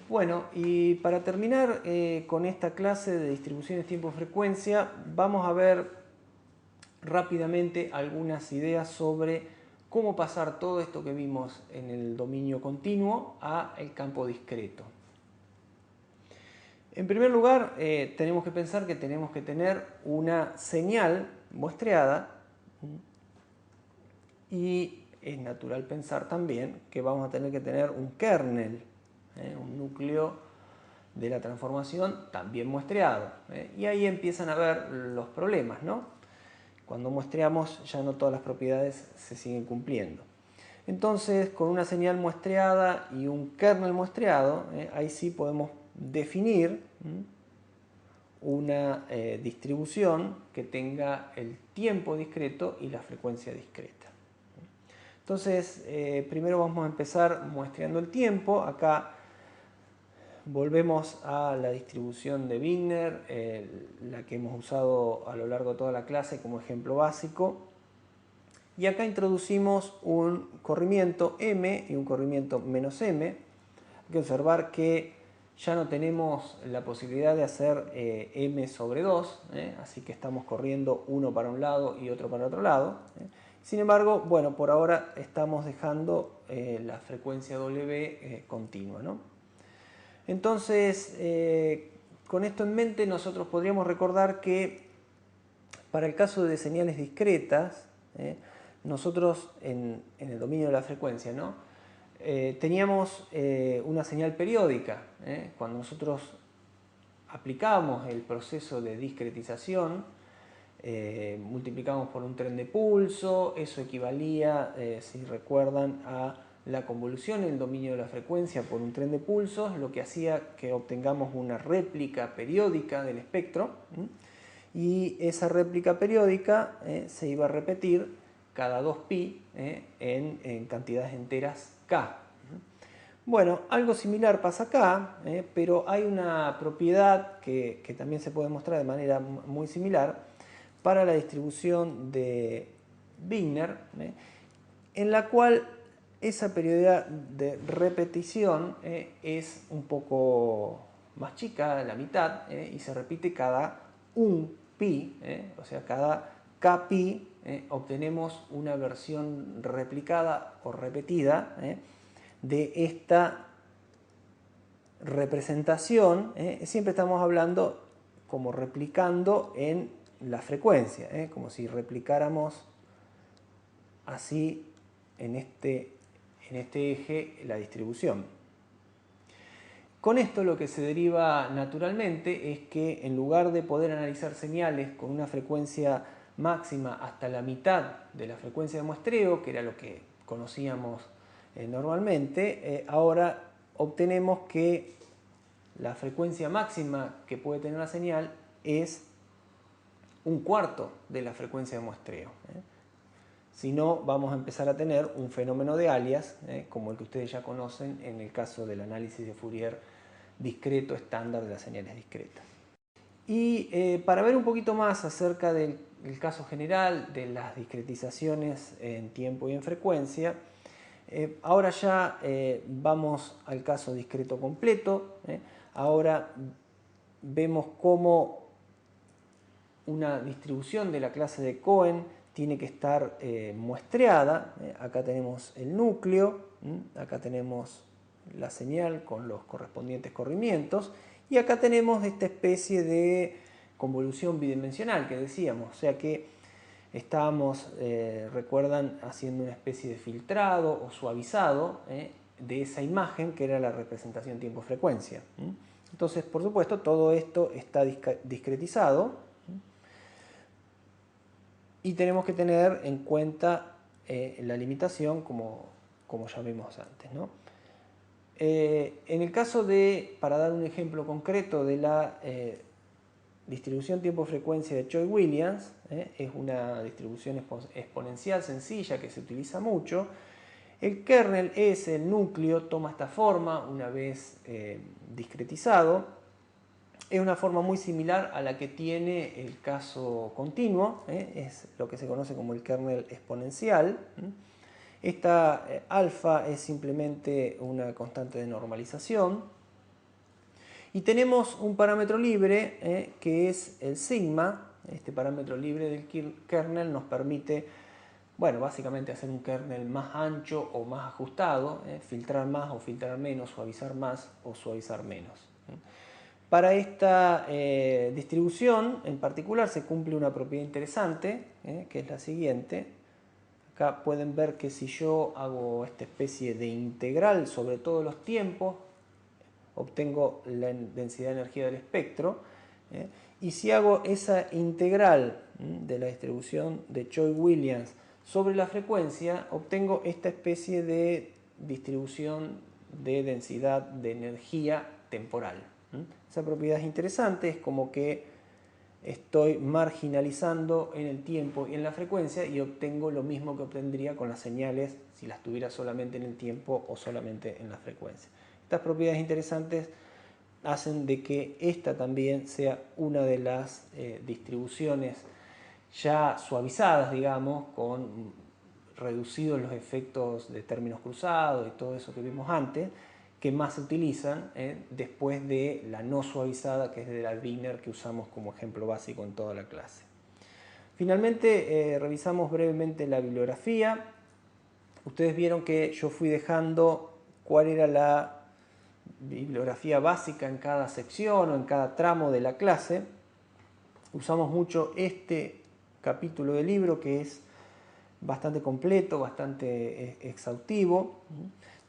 Bueno, y para terminar con esta clase de distribuciones tiempo-frecuencia, vamos a ver rápidamente algunas ideas sobre cómo pasar todo esto que vimos en el dominio continuo a el campo discreto. En primer lugar, tenemos que pensar que tenemos que tener una señal muestreada y es natural pensar también que vamos a tener que tener un kernel, un núcleo de la transformación también muestreado. Y ahí empiezan a ver los problemas, ¿no? Cuando muestreamos ya no todas las propiedades se siguen cumpliendo. Entonces, con una señal muestreada y un kernel muestreado, ahí sí podemos definir una distribución que tenga el tiempo discreto y la frecuencia discreta. Entonces, primero vamos a empezar muestreando el tiempo. Acá volvemos a la distribución de Wigner, la que hemos usado a lo largo de toda la clase como ejemplo básico. Y acá introducimos un corrimiento m y un corrimiento menos m. Hay que observar que ya no tenemos la posibilidad de hacer m sobre 2, así que estamos corriendo uno para un lado y otro para otro lado. Sin embargo, bueno, por ahora estamos dejando la frecuencia w continua, ¿no? Entonces, con esto en mente, nosotros podríamos recordar que para el caso de señales discretas, nosotros en el dominio de la frecuencia, ¿no? Teníamos una señal periódica. Cuando nosotros aplicábamos el proceso de discretización, multiplicamos por un tren de pulso, eso equivalía, si recuerdan, a la convolución en el dominio de la frecuencia por un tren de pulsos, lo que hacía que obtengamos una réplica periódica del espectro, y esa réplica periódica se iba a repetir cada 2pi en cantidades enteras k. Bueno, algo similar pasa acá, pero hay una propiedad que también se puede mostrar de manera muy similar para la distribución de Wigner, en la cual esa periodicidad de repetición es un poco más chica, la mitad, y se repite cada 1pi, o sea, cada kpi obtenemos una versión replicada o repetida de esta representación. Siempre estamos hablando como replicando en la frecuencia, como si replicáramos así en este eje la distribución. Con esto lo que se deriva naturalmente es que en lugar de poder analizar señales con una frecuencia máxima hasta la mitad de la frecuencia de muestreo, que era lo que conocíamos normalmente, ahora obtenemos que la frecuencia máxima que puede tener la señal es un cuarto de la frecuencia de muestreo. Si no, vamos a empezar a tener un fenómeno de alias, como el que ustedes ya conocen en el caso del análisis de Fourier discreto estándar de las señales discretas. Y para ver un poquito más acerca del caso general de las discretizaciones en tiempo y en frecuencia, ahora ya vamos al caso discreto completo. Ahora vemos cómo una distribución de la clase de Cohen tiene que estar muestreada. Acá tenemos el núcleo, acá tenemos la señal con los correspondientes corrimientos, y acá tenemos esta especie de convolución bidimensional que decíamos, o sea que estábamos, recuerdan, haciendo una especie de filtrado o suavizado de esa imagen que era la representación tiempo-frecuencia. Entonces, por supuesto, todo esto está discretizado y tenemos que tener en cuenta la limitación como ya vimos antes, ¿no? En el caso de, para dar un ejemplo concreto de la distribución tiempo-frecuencia de Choi-Williams, es una distribución exponencial sencilla que se utiliza mucho. El kernel es el núcleo, toma esta forma una vez discretizado. Es una forma muy similar a la que tiene el caso continuo, es lo que se conoce como el kernel exponencial. Esta alfa es simplemente una constante de normalización. Y tenemos un parámetro libre que es el sigma. Este parámetro libre del kernel nos permite, bueno, básicamente hacer un kernel más ancho o más ajustado, filtrar más o filtrar menos, suavizar más o suavizar menos. Para esta distribución en particular se cumple una propiedad interesante, que es la siguiente. Acá pueden ver que si yo hago esta especie de integral sobre todos los tiempos, obtengo la densidad de energía del espectro. Y si hago esa integral de la distribución de Choi-Williams sobre la frecuencia, obtengo esta especie de distribución de densidad de energía temporal. Esa propiedad es interesante, es como que estoy marginalizando en el tiempo y en la frecuencia y obtengo lo mismo que obtendría con las señales si las tuviera solamente en el tiempo o solamente en la frecuencia. Estas propiedades interesantes hacen de que esta también sea una de las distribuciones ya suavizadas, digamos, con reducidos los efectos de términos cruzados y todo eso que vimos antes, que más se utilizan después de la no suavizada, que es de la Wigner, que usamos como ejemplo básico en toda la clase. Finalmente, revisamos brevemente la bibliografía. Ustedes vieron que yo fui dejando cuál era la bibliografía básica en cada sección o en cada tramo de la clase. Usamos mucho este capítulo del libro, que es bastante completo, bastante exhaustivo.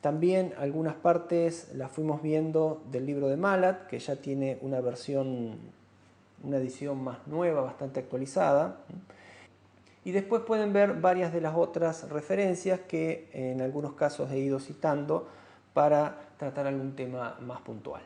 También algunas partes las fuimos viendo del libro de Malat, que ya tiene una versión, una edición más nueva, bastante actualizada. Y después pueden ver varias de las otras referencias que en algunos casos he ido citando para tratar algún tema más puntual.